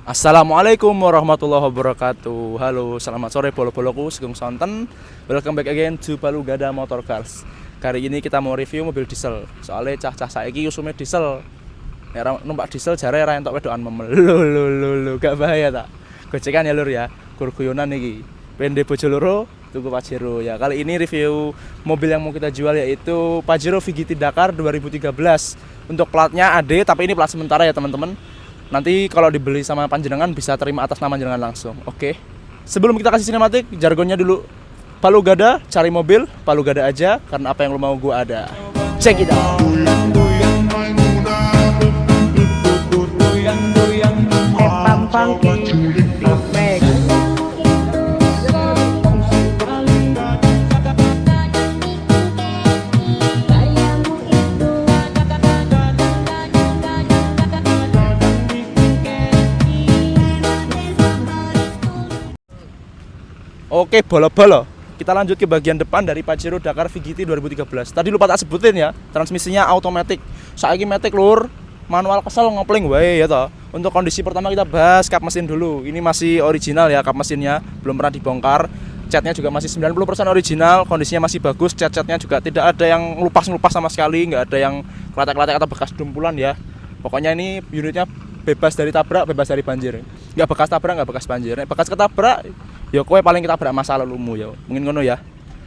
Assalamualaikum warahmatullahi wabarakatuh. Halo, selamat sore bolo-boloku, sugeng sonten. Welcome back again to Palu Gada Motor Cars. Kali ini kita mau review mobil diesel. Soalnya cah-cah saiki usume diesel. Nek numpak diesel jare ra entuk wedokan memel. Lho, gak bahaya tak? Gocekan ya lur ya. Gur guyonan iki. Pende bojo loro tuku Pajero. Ya, kali ini review mobil yang mau kita jual yaitu Pajero VGT Dakar 2013. Untuk platnya AD, tapi ini plat sementara ya teman-teman. Nanti kalau dibeli sama panjenengan bisa terima atas nama jenengan langsung. Oke. Sebelum kita kasih sinematik, jargonnya dulu. Palu Gada, cari mobil, Palu Gada aja karena apa yang lo mau gua ada. Check it out. Oke, bolo-bolo. Kita lanjut ke bagian depan dari Pajero Dakar VGT 2013. Tadi lupa tak sebutin ya, transmisinya automatic. Saiki matic lur, manual kesel ngopling wae ya toh. Untuk kondisi pertama kita bahas kap mesin dulu. Ini masih original ya kap mesinnya, belum pernah dibongkar. Catnya juga masih 90% original, kondisinya masih bagus. Cat-catnya juga tidak ada yang lupas-lupas sama sekali, nggak ada yang keletek-keletek atau bekas dumpulan ya. Pokoknya ini unitnya bebas dari tabrak, bebas dari banjir. Nggak bekas tabrak, nggak bekas banjir. Bekas ketabrak, ya kowe paling ketabrak masa lalumu ya. Mungkin ngono ya.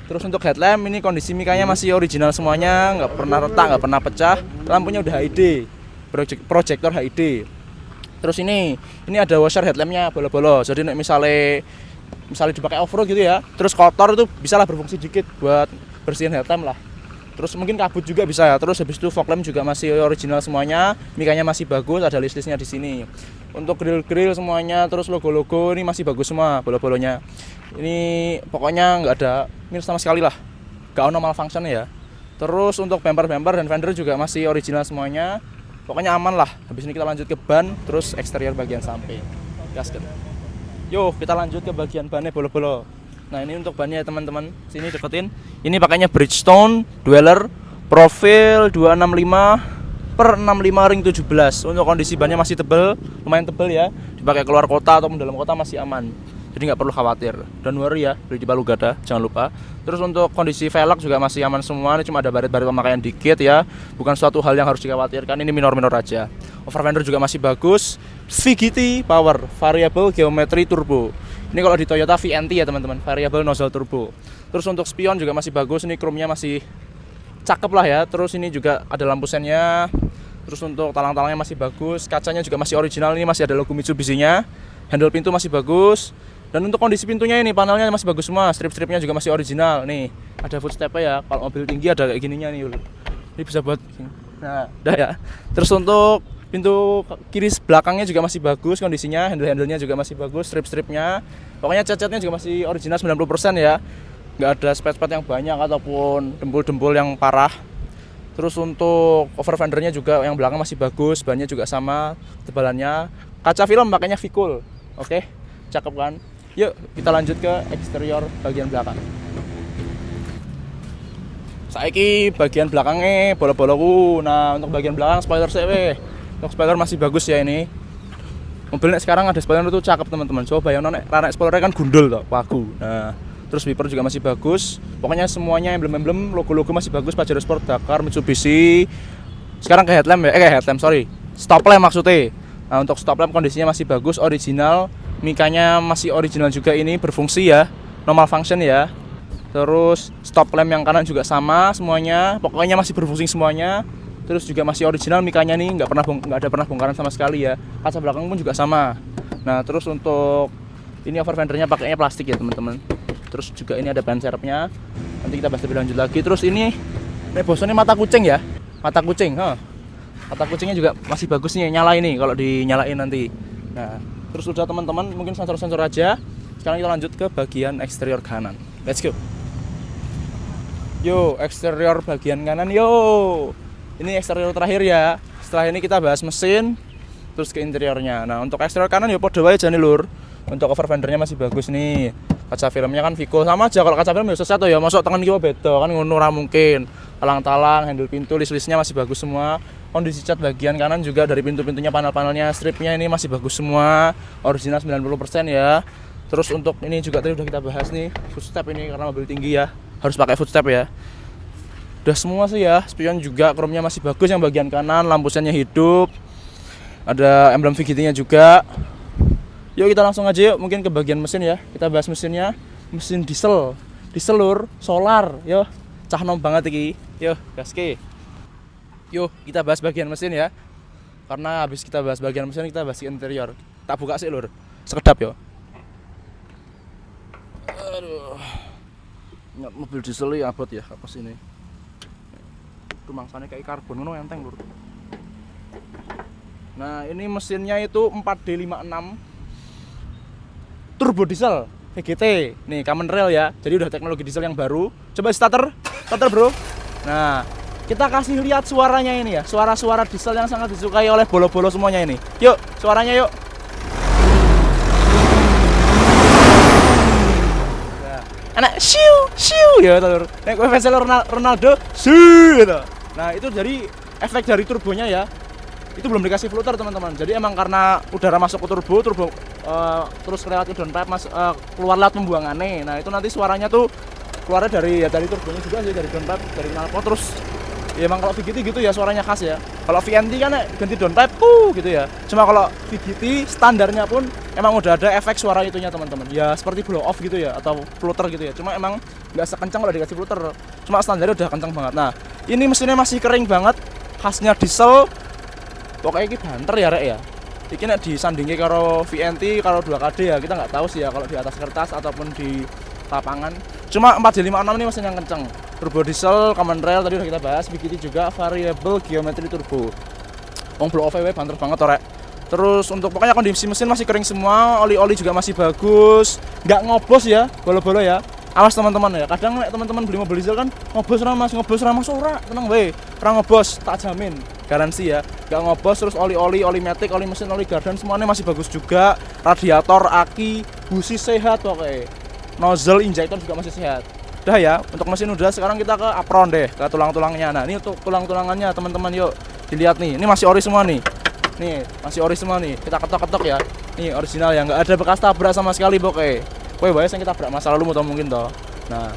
Terus untuk headlamp ini kondisi mikanya masih original semuanya, nggak pernah retak, nggak pernah pecah. Lampunya udah HID, proyektor HID. Terus ini ada washer headlampnya bolo-bolo. Jadi misalnya dipakai off-road gitu ya, terus kotor itu bisa lah berfungsi dikit buat bersihin headlamp lah. Terus mungkin kabut juga bisa ya. Terus habis itu fog lamp juga masih original semuanya, mikanya masih bagus, ada list-listnya di sini. Untuk grill semuanya, terus logo-logo ini masih bagus semua bolo-bolonya. Ini pokoknya nggak ada minus sama sekali lah, nggak ono malfunction ya. Terus untuk bumper dan fender juga masih original semuanya. Pokoknya aman lah. Habis ini kita lanjut ke ban, terus eksterior bagian samping, gasket. Yo, kita lanjut ke bagian bannya bolo-bolo. Nah ini untuk bannya ya teman-teman, sini deketin. Ini pakainya Bridgestone Dweller profil 265/65 ring 17. Untuk kondisi bannya masih tebal, lumayan tebal ya. Dipakai keluar kota ataupun dalam kota masih aman. Jadi nggak perlu khawatir. Don't worry ya, beli di Palu Gada, jangan lupa. Terus untuk kondisi velg juga masih aman semua. Ini cuma ada baret-baret pemakaian dikit ya. Bukan suatu hal yang harus dikhawatirkan. Ini minor-minor aja. Overfender juga masih bagus. VGT Power Variable Geometry Turbo. Ini kalau di Toyota VNT ya teman-teman, Variable Nozzle Turbo. Terus untuk spion juga masih bagus. Ini chrome-nya masih cakep lah ya. Terus ini juga ada lampu sennya. Terus untuk talang-talangnya masih bagus. Kacanya juga masih original. Ini masih ada logo Mitsubishi-nya. Handle pintu masih bagus. Dan untuk kondisi pintunya ini panelnya masih bagus semua, strip-stripnya juga masih original. Nih, ada footstep-nya ya. Kalau mobil tinggi ada kayak gininya nih. Ini bisa buat nah, udah ya. Terus untuk pintu kiri belakangnya juga masih bagus kondisinya, handle-handlenya juga masih bagus, strip-stripnya. Pokoknya cat-catnya juga masih original 90% ya. Nggak ada spot-spot yang banyak ataupun dempul-dempul yang parah. Terus untuk over fendernya juga yang belakang masih bagus, bannya juga sama tebalannya. Kaca film makanya Vicul. Oke, cakep kan? Yuk kita lanjut ke eksterior bagian belakang. Saiki bagian belakangnya bolo-boloku. Nah untuk bagian belakang spoiler CW. Untuk spoiler masih bagus ya ini. Mobilnya sekarang ada spoiler itu cakep teman-teman. Coba bayangin nek spoilernya kan gundul toh, wagu. Nah terus wiper juga masih bagus. Pokoknya semuanya emblem-emblem, logo-logo masih bagus. Pajero Sport Dakar, Mitsubishi. Sekarang ke headlamp ya, stop lamp maksudnya. Nah untuk stop lamp kondisinya masih bagus, original. Mikanya masih original juga ini, berfungsi ya, normal function ya. Terus stop lamp yang kanan juga sama semuanya, pokoknya masih berfungsi semuanya. Terus juga masih original mikanya nih, nggak ada pernah bongkaran sama sekali ya. Kaca belakang pun juga sama. Nah terus untuk ini overfendernya pakainya plastik ya teman-teman. Terus juga ini ada ban serepnya. Nanti kita bahas lebih lanjut lagi. Terus ini bosonnya mata kucing ya, mata kucing. Mata kucingnya juga masih bagus nih, nyala ini kalau dinyalain nanti. Nah terus udah teman-teman, mungkin sensor-sensor aja. Sekarang kita lanjut ke bagian eksterior kanan. Let's go. Yo, eksterior bagian kanan yo. Ini eksterior terakhir ya. Setelah ini kita bahas mesin, terus ke interiornya. Nah untuk eksterior kanan ya podo wae jane lur. Untuk over fendernya masih bagus nih. Kaca filmnya kan Vicul sama aja. Kalau kaca film ya sesat ya, masuk tangan kita beda kan ngono ora mungkin. Talang-talang, handle pintu, list-listnya masih bagus semua. kondisi cat bagian kanan juga dari pintu-pintunya, panel-panelnya, stripnya ini masih bagus semua, original 90% ya. Terus untuk ini juga tadi udah kita bahas nih, footstep ini karena mobil tinggi ya, harus pakai footstep ya. Udah semua sih ya, spion juga chrome-nya masih bagus yang bagian kanan, lampu sennya hidup. Ada emblem VGT-nya juga. Yuk kita langsung aja yuk mungkin ke bagian mesin ya. Kita bahas mesinnya, mesin diesel lur, solar, yo. Cah nom banget iki. Yo, gaske. Yuk, kita bahas bagian mesin ya. Karena habis kita bahas bagian mesin, kita bahas interior. Tak buka sih lur. Sekedap yo. Aduh. Mobil diesel ya abot ya, apa sini. Itu mangsanya kayak karbon ngono enteng lur. Nah, ini mesinnya itu 4D56 turbo diesel VGT. Nih, common rail ya. Jadi udah teknologi diesel yang baru. Coba starter bro. Nah, kita kasih lihat suaranya ini ya. Suara-suara diesel yang sangat disukai oleh bolo-bolo semuanya ini. Yuk, suaranya yuk. Anak siu ya lur. Nek kowe fans Ronaldo, siu gitu. Nah, itu dari efek dari turbonya ya. Itu belum dikasih flutter teman-teman. Jadi emang karena udara masuk ke turbo terus lewat ke downpipe keluar lewat pembuangannya. Nah, itu nanti suaranya tuh keluarnya dari turbonya juga sih, dari downpipe, dari knalpot. Terus ya emang kalau VGT gitu ya suaranya khas ya. Kalau VNT kan ganti downpipe gitu ya. Cuma kalau VGT standarnya pun emang udah ada efek suara itunya teman-teman. Ya seperti blow off gitu ya atau flutter gitu ya. Cuma emang nggak sekencang kalau dikasih flutter. Cuma standarnya udah kencang banget. Nah, ini mesinnya masih kering banget. Khasnya diesel. Pokoknya ini banter ya rek ya. Ini nek disandingin karo VNT, karo 2KD ya kita nggak tahu sih ya kalau di atas kertas ataupun di lapangan. Cuma 4D56 ini mesin yang kenceng. Turbo diesel, common rail tadi udah kita bahas. VGT juga variable geometry turbo. Blow off banter banget rek. Terus untuk pokoknya kondisi mesin masih kering semua, oli-oli juga masih bagus, nggak ngobos ya, bolo-bolo ya. Awas teman-teman ya. Kadang teman-teman beli mobil diesel kan ngobos ramas ora, tenang we. Ora ngobos, tak jamin. Garansi ya. Nggak ngobos, terus oli matic, oli mesin, oli gardan semuanya masih bagus juga. Radiator, aki, busi sehat pokoknya. Nozzle injector juga masih sehat. Udah ya, untuk mesin udah, sekarang kita ke apron deh, ke tulang-tulangnya. Nah, ini untuk tulang-tulangannya teman-teman yuk. Dilihat nih, ini masih ori semua nih. Nih, masih ori semua nih. Kita ketok-ketok ya. Nih, original ya, nggak ada bekas tabrak sama sekali pokoknya. Kowe wae sing kita tabrak masa lalu atau mungkin toh. Nah,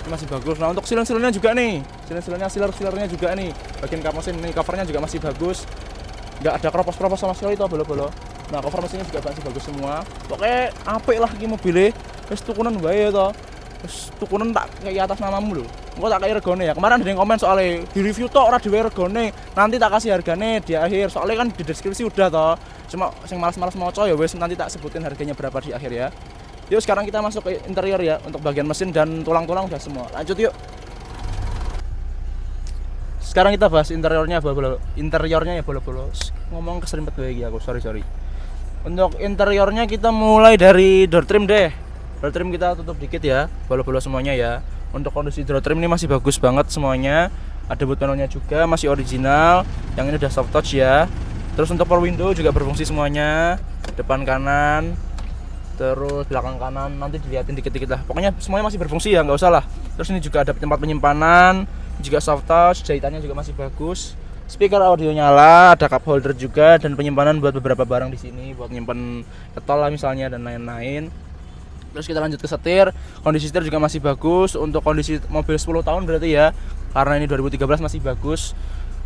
ini masih bagus. Nah, untuk silen-silennya juga nih. Silernya juga nih. Bagian kap mesin ini covernya juga masih bagus. Nggak ada keropos-keropos sama sekali toh, bolo-bolo. Nah, cover mesinnya juga masih bagus semua. Pokoknya apik lah iki mobilnya. Wis tukunan wae toh. Wis tukunan tak kayak atas namamu lho. Engko tak kayak regone ya. Kemarin ada yang komen soalnya di review tok ora dhewe regone. Nanti tak kasih hargane di akhir. Soalnya kan di deskripsi udah toh. Cuma sing malas-malas maca ya wis nanti tak sebutin harganya berapa di akhir ya. Yuk sekarang kita masuk ke interior ya. Untuk bagian mesin dan tulang-tulang udah semua. Lanjut yuk. Sekarang kita bahas interiornya bolo-bolo. Interiornya ya bolo-bolo. Ngomong keserimpet wae iki aku, sorry. Untuk interiornya kita mulai dari door trim deh. Door trim kita tutup dikit ya, bolo-bolo semuanya ya. Untuk kondisi door trim ini masih bagus banget semuanya. Ada boot panelnya juga masih original. Yang ini udah soft touch ya. Terus untuk power window juga berfungsi semuanya. Depan kanan, terus belakang kanan nanti dilihatin dikit-dikit lah. Pokoknya semuanya masih berfungsi ya, nggak usah lah. Terus ini juga ada tempat penyimpanan, juga soft touch, jahitannya juga masih bagus. Speaker audio nyala, ada cup holder juga dan penyimpanan buat beberapa barang di sini, buat nyimpen ketol lah misalnya dan lain-lain. Terus kita lanjut ke setir. Kondisi setir juga masih bagus. Untuk kondisi mobil 10 tahun berarti ya. Karena ini 2013 masih bagus.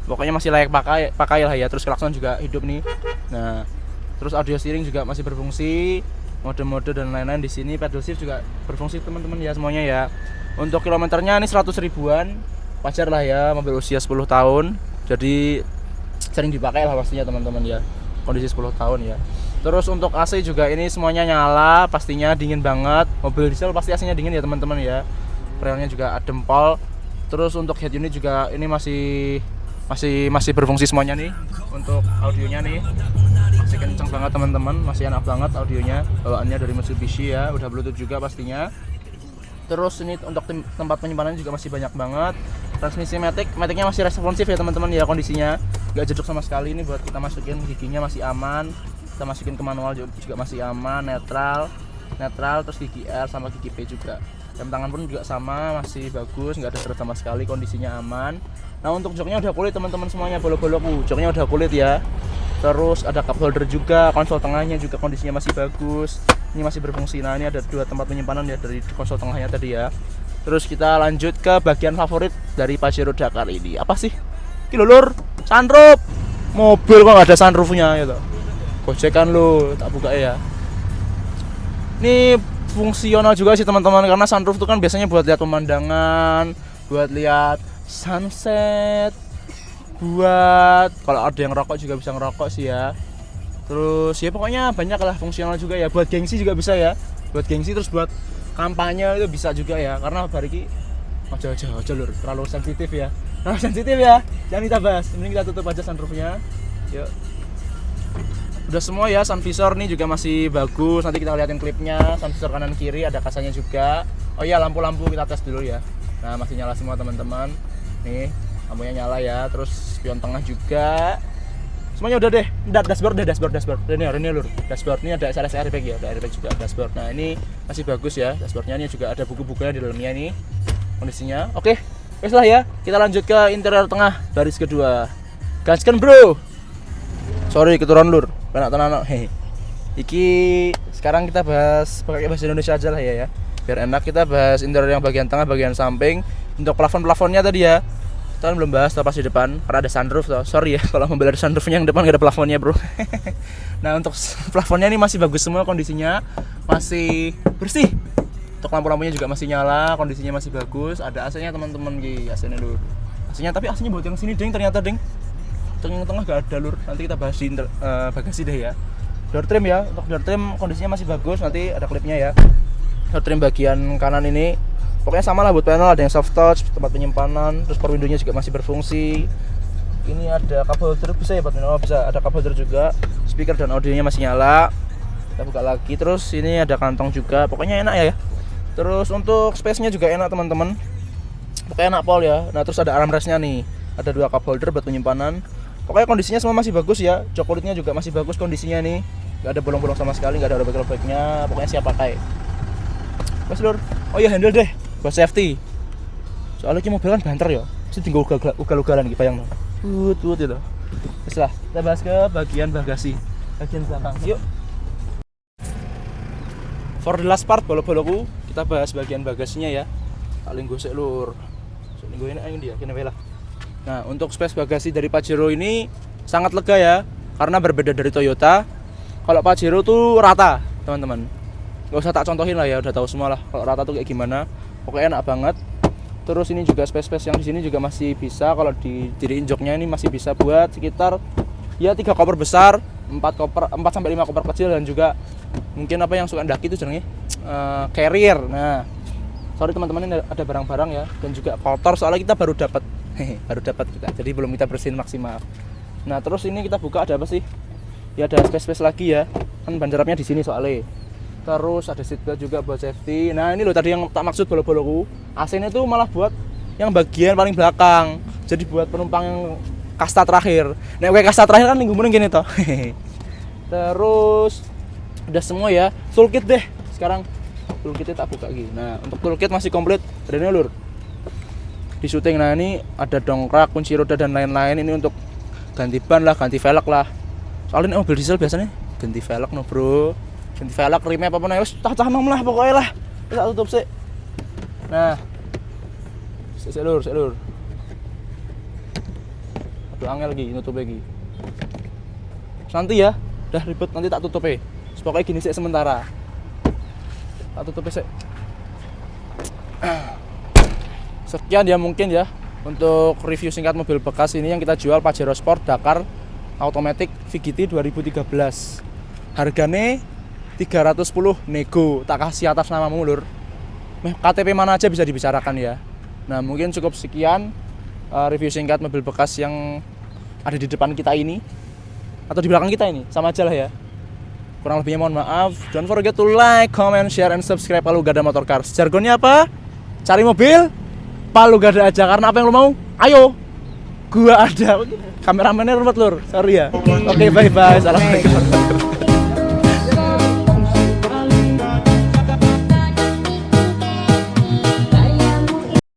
Pokoknya masih layak pakai lah ya. Terus klakson juga hidup nih. Nah, terus audio steering juga masih berfungsi. Mode-mode dan lain-lain di sini. Pedal shift juga berfungsi teman-teman ya semuanya ya. Untuk kilometernya ini 100 ribuan. Wajar lah ya, mobil usia 10 tahun. Jadi sering dipakai lah pastinya teman-teman ya. Kondisi 10 tahun ya. Terus untuk AC juga ini semuanya nyala, pastinya dingin banget. Mobil diesel pasti AC-nya dingin ya teman-teman ya. Relnya juga adem pol. Terus untuk head unit juga ini masih berfungsi semuanya nih. Untuk audionya nih masih kenceng banget teman-teman, masih enak banget audionya. Bawaannya dari Mitsubishi ya, udah Bluetooth juga pastinya. Terus ini untuk tempat penyimpanan juga masih banyak banget. Transmisi maticnya masih responsif ya teman-teman ya, kondisinya nggak jeduk sama sekali. Ini buat kita masukin giginya masih aman. Kita masukin ke manual juga masih aman, netral, terus gigi R sama gigi P juga. Rem tangan pun juga sama, masih bagus, nggak ada deret sama sekali, kondisinya aman. Nah untuk joknya udah kulit teman-teman semuanya, bolo-boloku, joknya udah kulit ya. Terus ada cup holder juga, konsol tengahnya juga kondisinya masih bagus. Ini masih berfungsi. Nah ini ada 2 tempat penyimpanan ya dari konsol tengahnya tadi ya. Terus kita lanjut ke bagian favorit dari Pajero Dakar ini. Apa sih? Ini lur, sunroof. Mobil kok nggak ada sunroofnya ya toh. Gojekan lo, tak buka ya. Ini fungsional juga sih teman-teman, karena sunroof itu kan biasanya buat lihat pemandangan, buat lihat sunset, buat kalau ada yang rokok juga bisa ngerokok sih ya. Terus ya pokoknya banyak lah fungsional juga ya, buat gengsi juga bisa ya, buat gengsi, terus buat kampanye itu bisa juga ya, karena bariki ojo lur, terlalu sensitif ya, jangan kita bahas, mending kita tutup aja sunroofnya. Yuk, udah semua ya. Sun visor nih juga masih bagus, nanti kita liatin klipnya. Sun visor kanan kiri ada kasanya juga. Oh iya, lampu-lampu kita tes dulu ya. Nah masih nyala semua teman-teman, nih lampunya nyala ya. Terus spion tengah juga semuanya udah deh. Dashboard ini lur, dashboard ini ada SLS airbag ya, ada airbag juga dashboard. Nah ini masih bagus ya dashboardnya, ini juga ada buku-bukunya di dalamnya nih kondisinya. Oke, wes lah ya, kita lanjut ke interior tengah baris kedua. Gaskan bro, sorry keturun lur, tenan hehe. Iki sekarang kita bahas pakai bahasa Indonesia aja lah ya, biar enak. Kita bahas interior yang bagian tengah, bagian samping. Untuk plafon-plafonnya tadi ya, kita belum bahas pas di depan karena ada sunroof toh. Sorry ya kalau mobil ada sunroofnya, yang depan gak ada plafonnya bro. Nah untuk plafonnya ini masih bagus semua kondisinya, masih bersih. Untuk lampu-lampunya juga masih nyala, kondisinya masih bagus. Ada AC-nya teman-teman, AC-nya lur. AC-nya, tapi AC-nya buat yang sini ding, ternyata ding. Yang tengah gak ada lur. Nanti kita bahas di bagasi deh ya. Door trim ya, untuk door trim kondisinya masih bagus. Nanti ada klipnya ya. Door trim bagian kanan ini pokoknya sama lah buat panel, ada yang soft touch, tempat penyimpanan. Terus power window-nya juga masih berfungsi. Ini ada cup holder, bisa ya buat minum, bisa. Ada cup holder juga. Speaker dan audionya masih nyala. Kita buka lagi. Terus ini ada kantong juga. Pokoknya enak ya. Terus untuk space-nya juga enak teman-teman. Pokoknya enak pol ya. Nah terus ada armrest-nya nih. Ada 2 cup holder buat penyimpanan. Pokoknya kondisinya semua masih bagus ya. Jok kulitnya juga masih bagus kondisinya nih. Gak ada bolong-bolong sama sekali, gak ada robek-robeknya. Pokoknya siap pakai. Mas lur. Oh iya, handle deh buat safety. Soalnya ini mobil kan banter ya. Mesti tinggal ugal-ugalan gitu, bayang. Tut itu. Wes lah, kita bahas ke bagian bagasi. Bagian belakang. Yuk. For the last part bolo-boloku, kita bahas bagian bagasinya ya. Paling gosek lur. Soalnya gue ini dia, kena lah. Nah, untuk space bagasi dari Pajero ini sangat lega ya, karena berbeda dari Toyota. Kalau Pajero tuh rata, teman-teman. Gak usah tak contohin lah ya, udah tahu semua lah kalau rata tuh kayak gimana. Pokoknya enak banget. Terus ini juga space yang di sini juga masih bisa, kalau didiriin joknya ini masih bisa buat sekitar ya 3 koper besar, 4 sampai 5 koper kecil, dan juga mungkin apa yang suka daki itu jenenge carrier. Nah, sorry teman-teman, ini ada barang-barang ya, dan juga kotor soalnya kita baru dapat kita, jadi belum kita bersihin maksimal. Nah terus ini kita buka, ada apa sih ya, ada space lagi ya, kan ban serapnya di sini soalnya. Terus ada seatbelt juga buat safety. Nah ini loh tadi yang tak maksud bolo-boloku, AC-nya tuh malah buat yang bagian paling belakang, jadi buat penumpang yang kasta terakhir. Nah kayak kasta terakhir kan minggu-minggu gini toh. Terus udah semua ya, toolkit deh sekarang. Toolkitnya tak buka lagi. Nah untuk toolkit masih komplit, ada lur di syuting. Nah ini ada dongkrak, kunci roda dan lain-lain. Ini untuk ganti ban lah, ganti velg lah. Soalnya ini mobil diesel biasanya ganti velg no bro, ganti velg, remnya apa-apa ya, cah nom lah pokoknya lah. Kita tutup sih. Nah sik lur. Aduh angel lagi nutup lagi. Nanti ya, udah ribet, nanti tak tutup ya. Pokoknya gini sih sementara. Tak tutup sih. Sekian ya mungkin ya untuk review singkat mobil bekas ini yang kita jual, Pajero Sport Dakar Automatic VGT 2013. Harganya 310 nego, tak kasih atas namamu lur. KTP mana aja bisa dibicarakan ya. Nah mungkin cukup sekian review singkat mobil bekas yang ada di depan kita ini, atau di belakang kita ini, sama aja lah ya. Kurang lebihnya mohon maaf. Don't forget to like, comment, share, and subscribe Palu Gada Motorcars. Jargonnya apa? Cari mobil Palu Gada aja, karena apa yang lo mau? Ayo, gua ada. Kameramennya ruwet lur, sorry ya. Oke, bye-bye. Assalamualaikum.